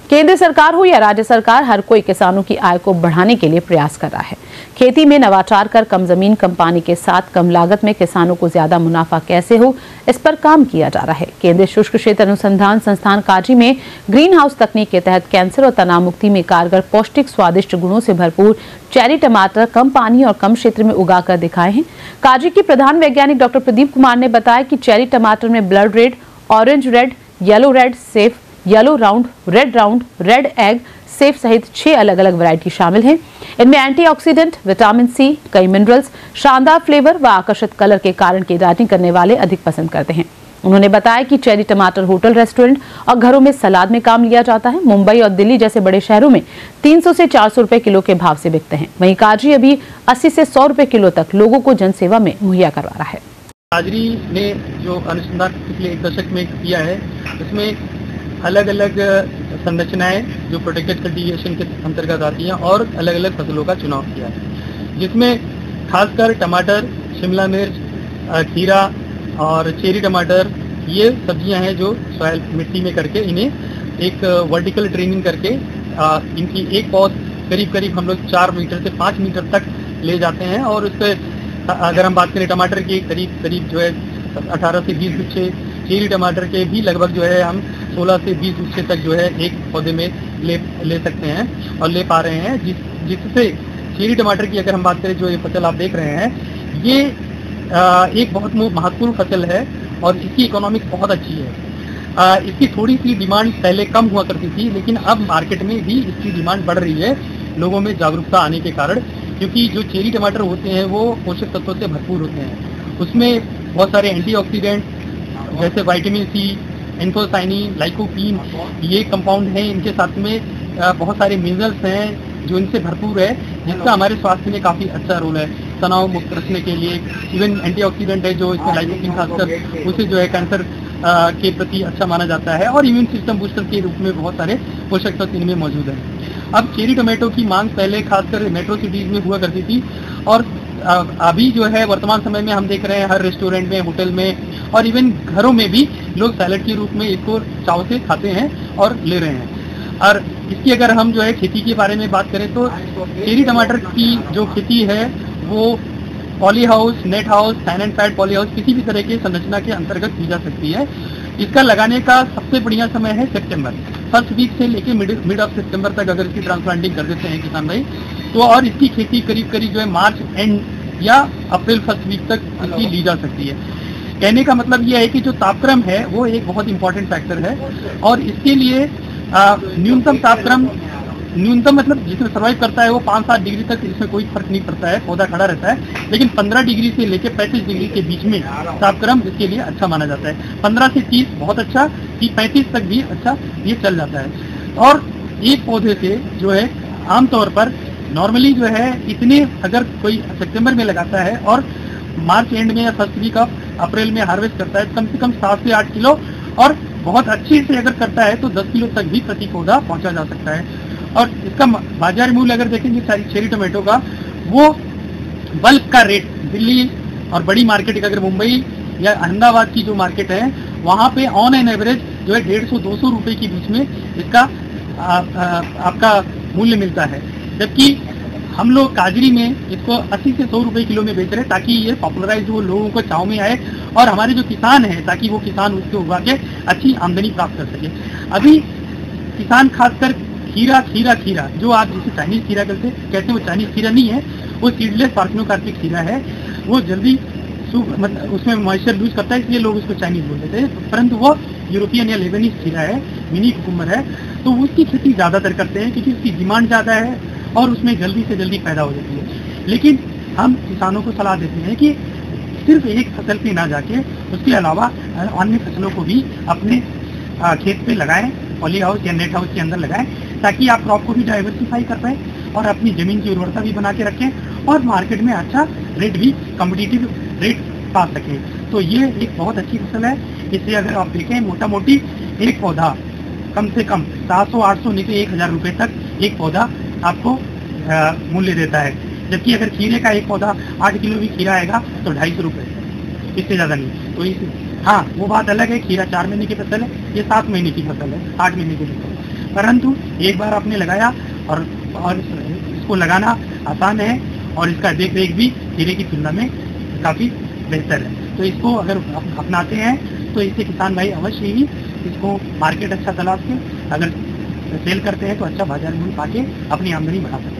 केंद्र सरकार हो या राज्य सरकार, हर कोई किसानों की आय को बढ़ाने के लिए प्रयास कर रहा है। खेती में नवाचार कर कम जमीन कम पानी के साथ कम लागत में किसानों को ज्यादा मुनाफा कैसे हो, इस पर काम किया जा रहा है। केंद्रीय शुष्क क्षेत्र अनुसंधान संस्थान काजी में ग्रीन हाउस तकनीक के तहत कैंसर और तनाव मुक्ति में कारगर, पौष्टिक, स्वादिष्ट गुणों से भरपूर चेरी टमाटर कम पानी और कम क्षेत्र में उगाकर दिखाए हैं। काजी के प्रधान वैज्ञानिक डॉक्टर प्रदीप कुमार ने बताया कि चेरी टमाटर में blood red, orange red, yellow red, safe, yellow round, red egg, safe सहित 6 अलग अलग वैरायटी शामिल हैं। इनमें एंटीऑक्सीडेंट, विटामिन सी, कई मिनरल्स, शानदार फ्लेवर व आकर्षक कलर के कारण की डाइटिंग करने वाले अधिक पसंद करते हैं। उन्होंने बताया कि चेरी टमाटर होटल, रेस्टोरेंट और घरों में सलाद में काम लिया जाता है। मुंबई और दिल्ली जैसे बड़े शहरों में 300 से 400 रुपए किलो के भाव से बिकते हैं। वहीं काजी अभी 80 से 100 रुपए किलो तक लोगों को जनसेवा में मुहैया करवा रहा है। काजरी ने जो अनुसंधान पिछले 1 दशक में किया है, इसमें अलग अलग संरचनाएं जो प्रोटेक्टेड कल्टीवेशन के अंतर्गत आती हैं और अलग अलग फसलों का चुनाव किया है, जिसमें खासकर टमाटर, शिमला मिर्च, खीरा और चेरी टमाटर, ये सब्जियां हैं जो सॉइल मिट्टी में करके इन्हें एक वर्टिकल ट्रेनिंग करके इनकी एक पौध करीब हम लोग 4 मीटर से 5 मीटर तक ले जाते हैं। और उस पर अगर हम बात करें टमाटर की, करीब जो है 18 से 20 गुच्छे, चेरी टमाटर के भी लगभग जो है हम 16 से 20 गुच्छे तक जो है एक पौधे में ले सकते हैं और ले पा रहे हैं, जिससे चेरी टमाटर की अगर हम बात करें, जो ये फसल आप देख रहे हैं, ये एक बहुत महत्वपूर्ण फसल है और इसकी इकोनॉमिक्स बहुत अच्छी है। इसकी थोड़ी सी डिमांड पहले कम हुआ करती थी, लेकिन अब मार्केट में भी इसकी डिमांड बढ़ रही है लोगों में जागरूकता आने के कारण, क्योंकि जो चेरी टमाटर होते हैं वो पोषक तत्वों से भरपूर होते हैं। उसमें बहुत सारे एंटीऑक्सीडेंट जैसे विटामिन सी, एंथोसाइनिन, लाइकोपीन, ये कंपाउंड हैं। इनके साथ में बहुत सारे मिनरल्स हैं जो इनसे भरपूर है, जिसका हमारे स्वास्थ्य में काफ़ी अच्छा रोल है। तनाव मुक्त रखने के लिए इवन एंटीऑक्सीडेंट है जो इसमें लाइकोपीन खासकर, उसे जो है कैंसर के प्रति अच्छा माना जाता है और इम्यून सिस्टम बूस्टर के रूप में बहुत सारे पोषक तत्व इनमें मौजूद हैं। अब चेरी टमाटो की मांग पहले खासकर मेट्रो सिटीज में हुआ करती थी और अभी जो है वर्तमान समय में हम देख रहे हैं हर रेस्टोरेंट में, होटल में और इवन घरों में भी लोग सैलेड के रूप में इसको चाव से खाते हैं और ले रहे हैं। और इसकी अगर हम जो है खेती के बारे में बात करें तो चेरी टमाटर की जो खेती है वो poly house, net house, fan and pad poly house, किसी भी तरह के संरचना के अंतर्गत की जा सकती है। इसका लगाने का सबसे बढ़िया समय है सितंबर, फर्स्ट वीक से लेके मिड ऑफ सितंबर तक अगर इसकी ट्रांसप्लांटिंग कर देते हैं किसान भाई तो, और इसकी खेती करीब जो है मार्च एंड या अप्रैल फर्स्ट वीक तक इसकी ली जा सकती है। कहने का मतलब यह है कि जो तापक्रम है वो एक बहुत इंपॉर्टेंट फैक्टर है और इसके लिए न्यूनतम तापक्रम, न्यूनतम मतलब जिसमें सर्वाइव करता है वो 5-7 डिग्री तक, इसमें कोई फर्क नहीं पड़ता है, पौधा खड़ा रहता है। लेकिन 15 डिग्री से लेकर 35 डिग्री के बीच में तापक्रम इसके लिए अच्छा माना जाता है। 15 से 30 बहुत अच्छा, 35 तक भी अच्छा ये चल जाता है। और एक पौधे से जो है आमतौर पर नॉर्मली जो है इतने, अगर कोई सितंबर में लगाता है और मार्च एंड में या फर्स्ट वीक ऑफ अप्रैल में हार्वेस्ट करता है, कम से कम 7 से 8 किलो और बहुत अच्छे से अगर करता है तो 10 किलो तक भी प्रति पौधा पहुंचा जा सकता है। और इसका बाजार मूल्य अगर देखेंगे चेरी टमाटो का, वो बल्क का रेट दिल्ली और बड़ी मार्केट, अगर मुंबई या अहमदाबाद की जो मार्केट है वहाँ पे ऑन एन एवरेज जो है 150-200 रुपए के बीच में इसका आपका मूल्य मिलता है। जबकि हम लोग काजरी में इसको 80 से 100 रुपए किलो में बेच रहे हैं ताकि ये पॉपुलराइज हो, लोगों को चाव में आए और हमारे जो किसान हैं ताकि वो किसान उसको उगा के अच्छी आमदनी प्राप्त कर सके। अभी किसान खासकर खीरा जो आप जिसे चाइनीज खीरा कहते हैं, वो चाइनीज खीरा नहीं है, वो सीडलेस पार्थिनोकार्पिक खीरा है। वो जल्दी मतलब उसमें मॉइस्चर लूज करता है, इसलिए लोग उसको चाइनीज बोल देते हैं, परंतु वो यूरोपियन या लेबनीज खीरा है, मिनी कुकुम्बर है। तो उसकी खेती ज़्यादातर करते हैं क्योंकि उसकी डिमांड ज़्यादा है और उसमें जल्दी से जल्दी पैदा हो जाती है। लेकिन हम किसानों को सलाह देते हैं कि सिर्फ एक फसल पे ना जाके उसके अलावा अन्य फसलों को भी अपने खेत पे लगाएं, पॉली हाउस या नेट हाउस के अंदर लगाएं, ताकि आप क्रॉप को भी डाइवर्सिफाई कर पाए और अपनी जमीन की उर्वरता भी बना के रखें और मार्केट में अच्छा रेट भी, कॉम्पिटिटिव रेट पा सके। तो ये एक बहुत अच्छी फसल है। इससे अगर आप देखें मोटा मोटी एक पौधा कम से कम 700-800 नहीं तो 1000 रुपये तक एक पौधा आपको मूल्य देता है। जबकि अगर खीरे का एक पौधा 8 किलो भी खीरा आएगा तो 250 रुपये, इससे ज़्यादा नहीं। तो हाँ, वो बात अलग है, खीरा 4 महीने की फसल है, ये 7 महीने की फसल है, 8 महीने की फसल है। परंतु एक बार आपने लगाया और इसको लगाना आसान है और इसका देख रेख भी हीरे की तुलना में काफ़ी बेहतर है। तो इसको अगर अपनाते हैं तो इससे किसान भाई अवश्य ही इसको मार्केट अच्छा तलाश के अगर सेल करते हैं तो अच्छा बाजार मूल्य पाके अपनी आमदनी बढ़ा सकते हैं।